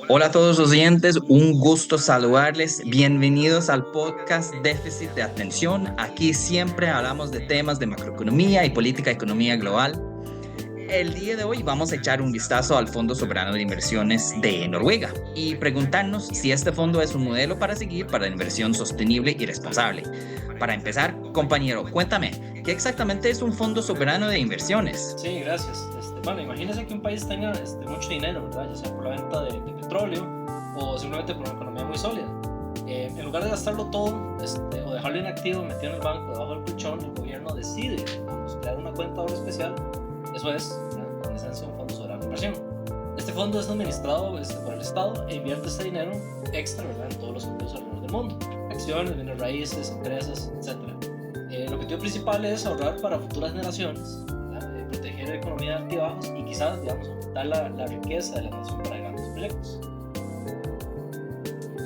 Hola a todos los oyentes, un gusto saludarles. Bienvenidos al podcast Déficit de Atención. Aquí siempre hablamos de temas de macroeconomía y política economía global. El día de hoy vamos a echar un vistazo al Fondo Soberano de Inversiones de Noruega y preguntarnos si este fondo es un modelo para seguir para la inversión sostenible y responsable. Para empezar, compañero, cuéntame, ¿qué exactamente es un Fondo Soberano de Inversiones? Sí, gracias. Bueno, imagínese que un país tenga mucho dinero, ¿verdad? Ya sea por la venta de petróleo o simplemente por una economía muy sólida. En lugar de gastarlo todo o dejarlo inactivo, metido en el banco, debajo del colchón, el gobierno decide, digamos, crear una cuenta de ahorro especial. Eso es, ¿verdad?, en esencia, un fondo soberano de inversión. Este fondo es administrado por el Estado e invierte este dinero extra, ¿verdad?, en todos los sectores alrededor del mundo: acciones, bienes raíces, empresas, etc. El objetivo principal es ahorrar para futuras generaciones, proteger la economía de altibajos y quizás, digamos, aumentar la riqueza de la nación para grandes proyectos.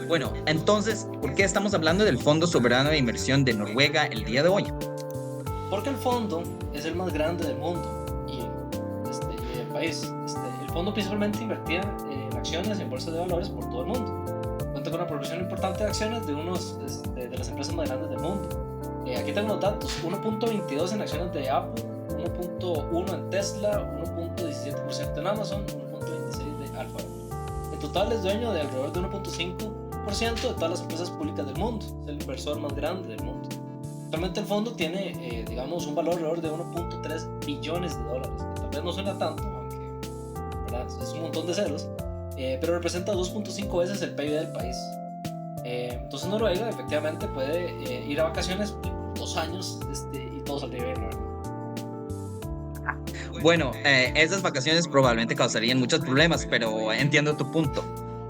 Bueno, entonces, ¿por qué estamos hablando del Fondo Soberano de Inversión de Noruega el día de hoy? Porque el fondo es el más grande del mundo y del país. El fondo principalmente invertía en acciones y en bolsas de valores por todo el mundo. Cuenta con una proporción importante de acciones de las empresas más grandes del mundo. Aquí tengo los datos: 1.22 en acciones de Apple, 1.1 en Tesla, 1.17% en Amazon, 1.26% de Alphabet. En total es dueño de alrededor de 1.5% de todas las empresas públicas del mundo. Es el inversor más grande del mundo. Actualmente el fondo tiene, digamos, un valor alrededor de 1.3 billones de dólares, que tal vez no suena tanto, aunque, ¿verdad?, es un montón de ceros, pero representa 2.5 veces el PIB del país. Entonces Noruega efectivamente puede ir a vacaciones por 2 años y todo saldría bien, ¿verdad? Bueno, esas vacaciones probablemente causarían muchos problemas, pero entiendo tu punto.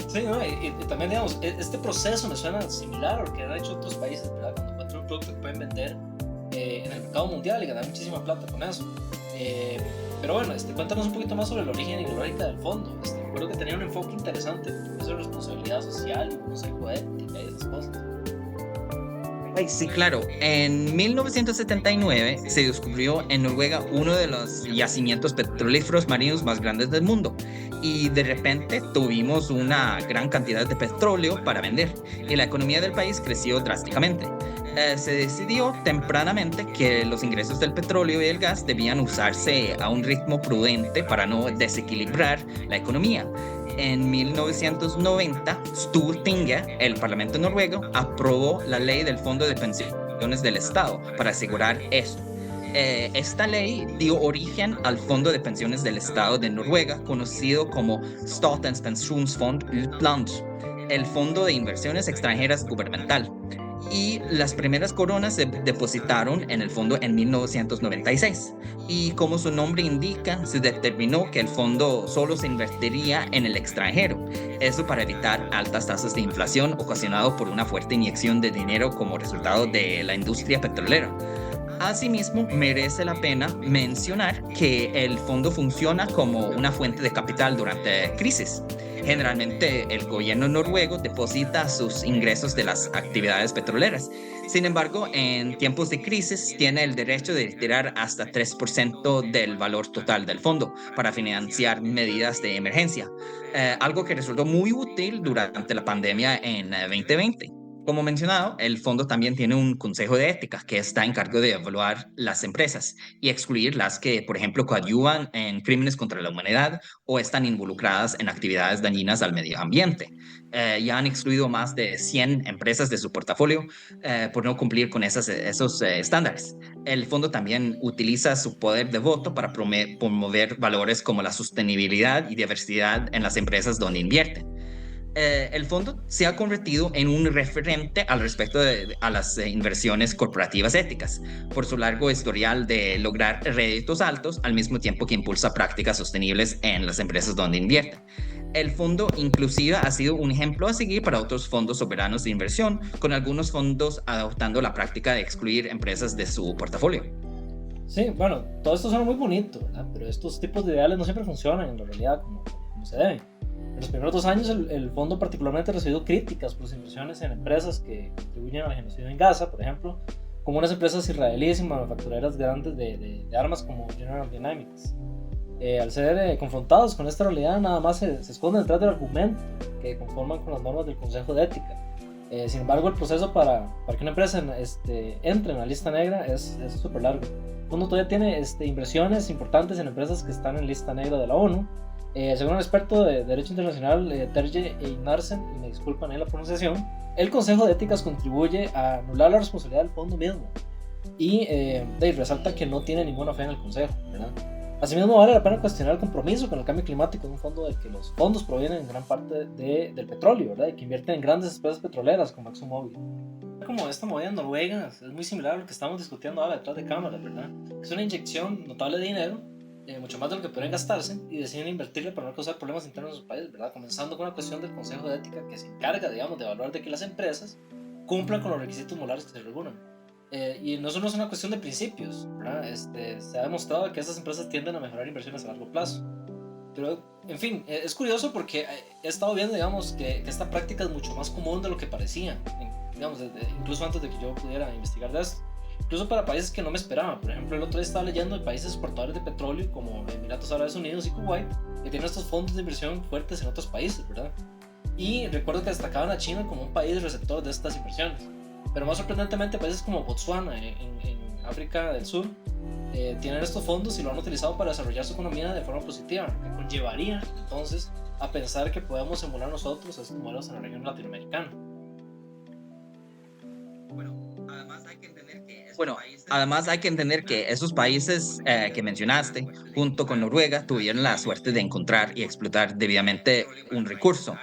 Sí, ¿no? Y también, digamos, este proceso me suena similar a lo que han hecho otros países, ¿verdad?, cuando encuentran un producto que pueden vender en el mercado mundial y ganar muchísima plata con eso. Pero bueno, cuéntanos un poquito más sobre el origen y la lógica del fondo. Recuerdo que tenía un enfoque interesante, eso de responsabilidad social y consejo ética y esas cosas. Ay, sí, claro. En 1979 se descubrió en Noruega uno de los yacimientos petrolíferos marinos más grandes del mundo y de repente tuvimos una gran cantidad de petróleo para vender y la economía del país creció drásticamente. Se decidió tempranamente que los ingresos del petróleo y el gas debían usarse a un ritmo prudente para no desequilibrar la economía. En 1990, Stortinget, el Parlamento noruego, aprobó la ley del Fondo de Pensiones del Estado para asegurar eso. Esta ley dio origen al Fondo de Pensiones del Estado de Noruega, conocido como Statens Pensjonsfond Utland, el Fondo de Inversiones Extranjeras Gubernamental. Y las primeras coronas se depositaron en el fondo en 1996. Y como su nombre indica, se determinó que el fondo solo se invertiría en el extranjero. Eso para evitar altas tasas de inflación ocasionado por una fuerte inyección de dinero como resultado de la industria petrolera. Asimismo, merece la pena mencionar que el fondo funciona como una fuente de capital durante crisis. Generalmente, el gobierno noruego deposita sus ingresos de las actividades petroleras. Sin embargo, en tiempos de crisis, tiene el derecho de retirar hasta 3% del valor total del fondo para financiar medidas de emergencia, algo que resultó muy útil durante la pandemia en 2020. Como mencionado, el fondo también tiene un consejo de ética que está en cargo de evaluar las empresas y excluir las que, por ejemplo, coadyuvan en crímenes contra la humanidad o están involucradas en actividades dañinas al medio ambiente. Ya han excluido más de 100 empresas de su portafolio por no cumplir con esos estándares. El fondo también utiliza su poder de voto para promover valores como la sostenibilidad y diversidad en las empresas donde invierte. El fondo se ha convertido en un referente al respecto a las inversiones corporativas éticas, por su largo historial de lograr réditos altos al mismo tiempo que impulsa prácticas sostenibles en las empresas donde invierte. El fondo inclusive ha sido un ejemplo a seguir para otros fondos soberanos de inversión, con algunos fondos adoptando la práctica de excluir empresas de su portafolio. Sí, bueno, todo esto suena muy bonito, ¿verdad?, pero estos tipos de ideales no siempre funcionan en la realidad como se debe. En los primeros 2 años el fondo particularmente ha recibido críticas por sus inversiones en empresas que contribuyen al genocidio en Gaza, por ejemplo, como unas empresas israelíes y manufactureras grandes de armas como General Dynamics. Al ser confrontados con esta realidad, nada más se esconden detrás del argumento que conforman con las normas del Consejo de Ética. Sin embargo, el proceso para que una empresa entre en la lista negra es súper largo. El fondo todavía tiene inversiones importantes en empresas que están en lista negra de la ONU. Según un experto de Derecho Internacional, Terje Einarsson, y me disculpan en la pronunciación, el Consejo de Éticas contribuye a anular la responsabilidad del fondo mismo. Y resalta que no tiene ninguna fe en el Consejo, ¿verdad? Asimismo, vale la pena cuestionar el compromiso con el cambio climático de un fondo del que los fondos provienen en gran parte del petróleo, ¿verdad? Y que invierten en grandes empresas petroleras como ExxonMobil. Como esta movida en Noruega es muy similar a lo que estamos discutiendo ahora detrás de cámaras, ¿verdad? Es una inyección notable de dinero, mucho más de lo que podrían gastarse, y deciden invertirlo para no causar problemas internos en su país, ¿verdad? Comenzando con una cuestión del Consejo de Ética que se encarga, digamos, de evaluar de que las empresas cumplan con los requisitos morales que se regulan. Y no solo es una cuestión de principios, ¿verdad? Se ha demostrado que estas empresas tienden a mejorar inversiones a largo plazo. Pero, en fin, es curioso porque he estado viendo, digamos, que esta práctica es mucho más común de lo que parecía, digamos, incluso antes de que yo pudiera investigar de esto. Incluso para países que no me esperaba. Por ejemplo, el otro día estaba leyendo de países exportadores de petróleo como Emiratos Árabes Unidos y Kuwait, que tienen estos fondos de inversión fuertes en otros países, ¿verdad? Y recuerdo que destacaban a China como un país receptor de estas inversiones. Pero más sorprendentemente, países como Botswana, en África del Sur, tienen estos fondos y lo han utilizado para desarrollar su economía de forma positiva, que conllevaría entonces a pensar que podemos emular nosotros estos modelos en la región latinoamericana. Bueno, además hay que entender que esos países que mencionaste, junto con Noruega, tuvieron la suerte de encontrar y explotar debidamente un recurso,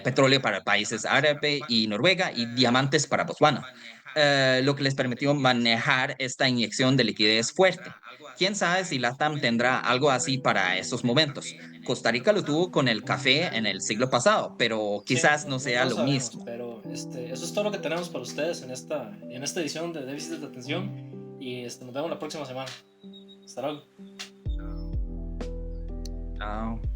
petróleo para países árabes y Noruega y diamantes para Botswana, lo que les permitió manejar esta inyección de liquidez fuerte. ¿Quién sabe si LATAM tendrá algo así para estos momentos? Costa Rica lo tuvo con el café en el siglo pasado, pero Sí, quizás no no sea lo lo sabemos, mismo. pero eso es todo lo que tenemos para ustedes en esta edición de Déficit de Atención y nos vemos la próxima semana. Hasta luego. Chao.